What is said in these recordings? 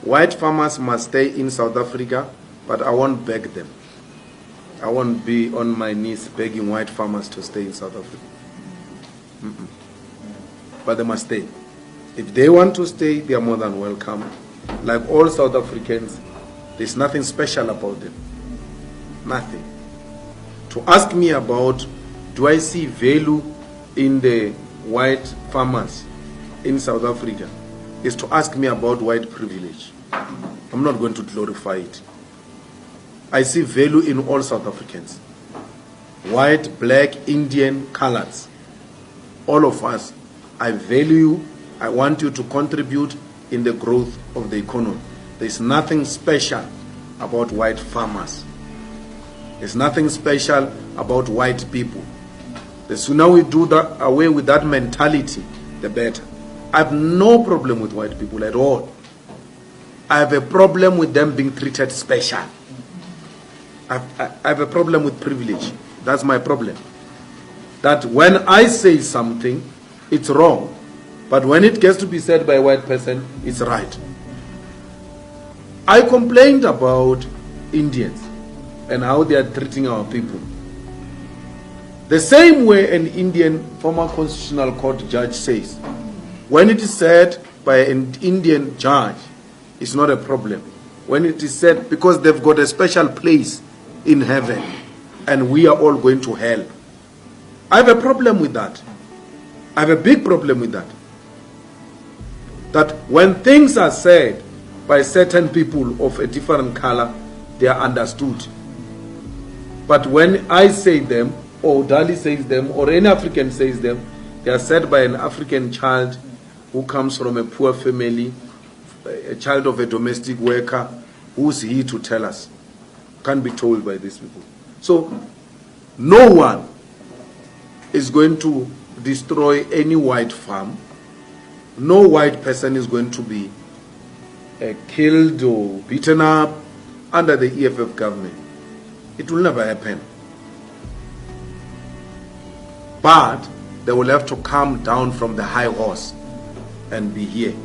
White farmers must stay in South Africa, but I won't beg them. I won't be on my knees begging white farmers to stay in South Africa. But they must stay. If they want to stay, they are more than welcome. Like all South Africans, there's nothing special about them. Nothing. To ask me about, do I see value in the white farmers in South Africa, is to ask me about white privilege. I'm not going to glorify it. I see value in all South Africans. White, black, Indian, coloreds. All of us. I value you. I want you to contribute in the growth of the economy. There's nothing special about white farmers. There's nothing special about white people. The sooner we do that, away with that mentality, the better. I have no problem with white people at all. I have a problem with them being treated special. I have a problem with privilege. That's my problem. That when I say something, it's wrong. But when it gets to be said by a white person, it's right. I complained about Indians and how they are treating our people. The same way an Indian former constitutional court judge says, when it is said by an Indian judge, it's not a problem. When it is said, because they've got a special place in heaven and we are all going to hell. I have a problem with that. I have a big problem with that. That when things are said by certain people of a different color, they are understood. But when I say them, or Dali says them, or any African says them, they are said by an African child who comes from a poor family, a child of a domestic worker. Who's he to tell us? Can't be told by these people. So no one is going to destroy any white farm. No white person is going to be killed or beaten up under the EFF government. It will never happen. But they will have to come down from the high horse and be here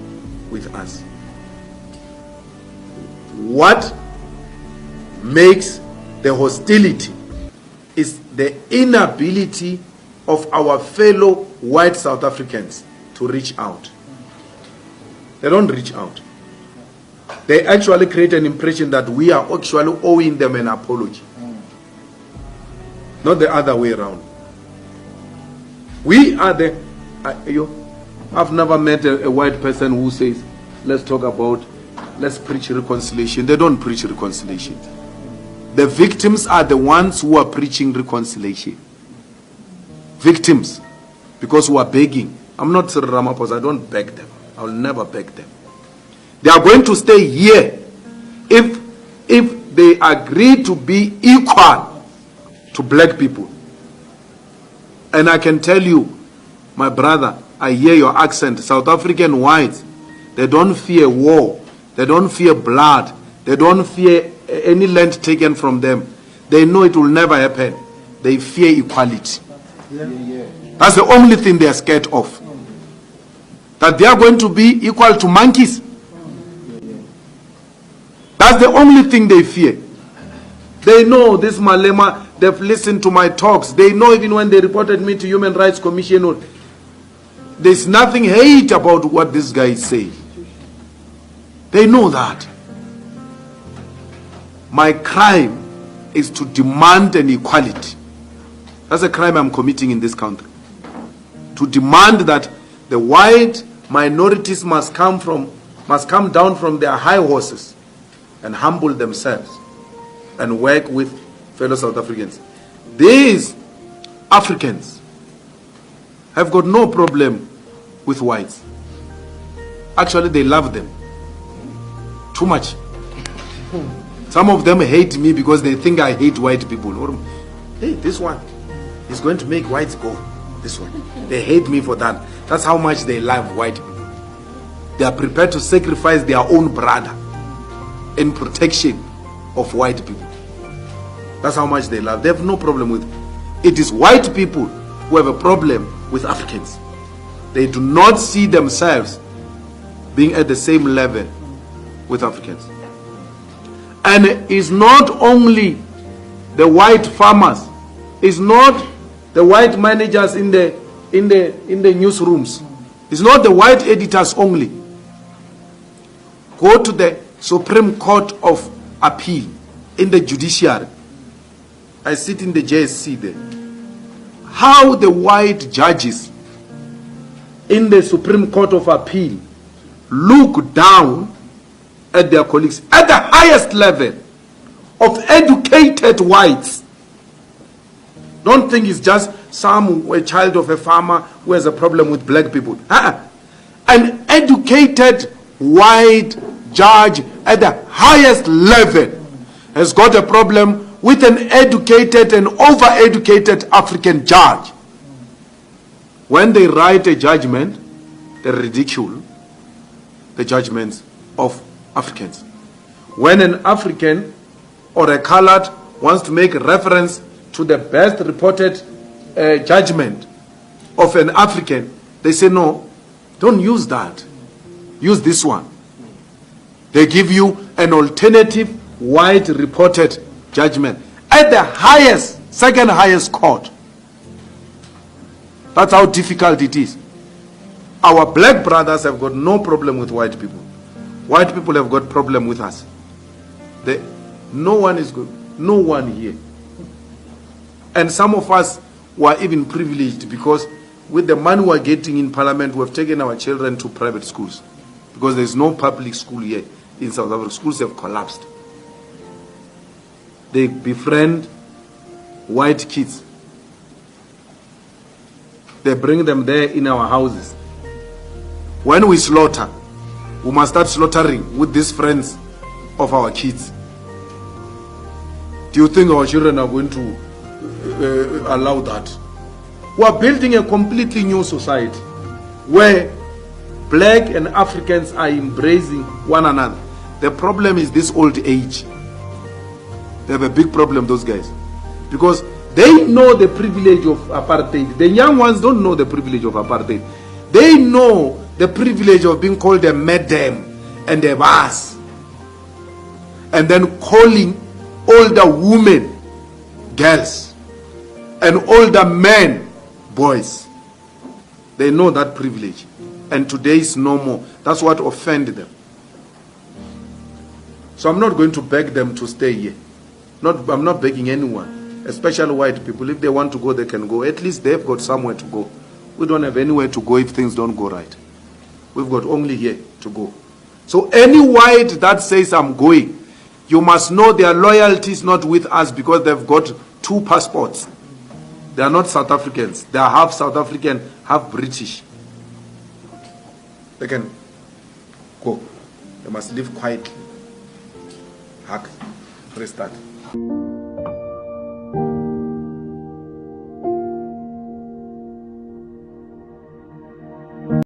with us. What makes the hostility is the inability of our fellow white South Africans to reach out. They don't reach out. They actually create an impression that we are actually owing them an apology. Not the other way around. We are the... I've never met a white person who says, let's preach reconciliation. They don't preach reconciliation. The victims are the ones who are preaching reconciliation. Victims. Because who are begging. I'm not Cyril Ramaphosa. I don't beg them. I will never beg them. They are going to stay here if they agree to be equal to black people. And I can tell you, my brother, I hear your accent. South African whites, they don't fear war. They don't fear blood. They don't fear any land taken from them. They know it will never happen. They fear equality. That's the only thing they are scared of. That they are going to be equal to monkeys. That's the only thing they fear. They know this Malema, they've listened to my talks. They know even when they reported me to Human Rights Commission, there's nothing hate about what this guy is saying. They know that. My crime is to demand an equality. That's a crime I'm committing in this country. To demand that the white minorities must come down from their high horses and humble themselves and work with fellow South Africans. These Africans have got no problem with whites. Actually, they love them too much. Some of them hate me because they think I hate white people. Hey, this one is going to make whites go. This one. They hate me for that. That's how much they love white people. They are prepared to sacrifice their own brother in protection of white people. That's how much they love. They have no problem with it. It is white people who have a problem with Africans. They do not see themselves being at the same level with Africans. And it's not only the white farmers, it's not the white managers in the newsrooms, it's not the white editors only. Go to the Supreme Court of Appeal in the judiciary. I sit in the JSC there. How the white judges in the Supreme Court of Appeal look down at their colleagues at the highest level of educated whites. Don't think it's just a child of a farmer who has a problem with black people. An educated white judge at the highest level has got a problem with an educated and over-educated African judge. When they write a judgment, they ridicule the judgments of Africans. When an African or a colored wants to make reference to the best reported judgment of an African, they say, no, don't use that. Use this one. They give you an alternative white reported judgment at the highest, second highest court. That's how difficult it is. Our black brothers have got no problem with white people. White people have got problem with us. No one is good. No one here. And some of us were even privileged because with the money we're getting in parliament, we have taken our children to private schools. Because there's no public school here in South Africa. Schools have collapsed. They befriend white kids. They bring them there in our houses. When we slaughter, we must start slaughtering with these friends of our kids. Do you think our children are going to allow that? We are building a completely new society where black and Africans are embracing one another. The problem is this old age. They have a big problem, those guys. Because they know the privilege of apartheid. The young ones don't know the privilege of apartheid. They know the privilege of being called a madam and a boss. And then calling older women girls and older men boys. They know that privilege. And today is no more. That's what offended them. So I'm not going to beg them to stay here. I'm not begging anyone, especially white people. If they want to go, they can go. At least they've got somewhere to go. We don't have anywhere to go if things don't go right. We've got only here to go. So any white that says I'm going, you must know their loyalty is not with us because they've got 2 passports. They are not South Africans. They are half South African, half British. They can go. They must live quietly. Hack. Restart.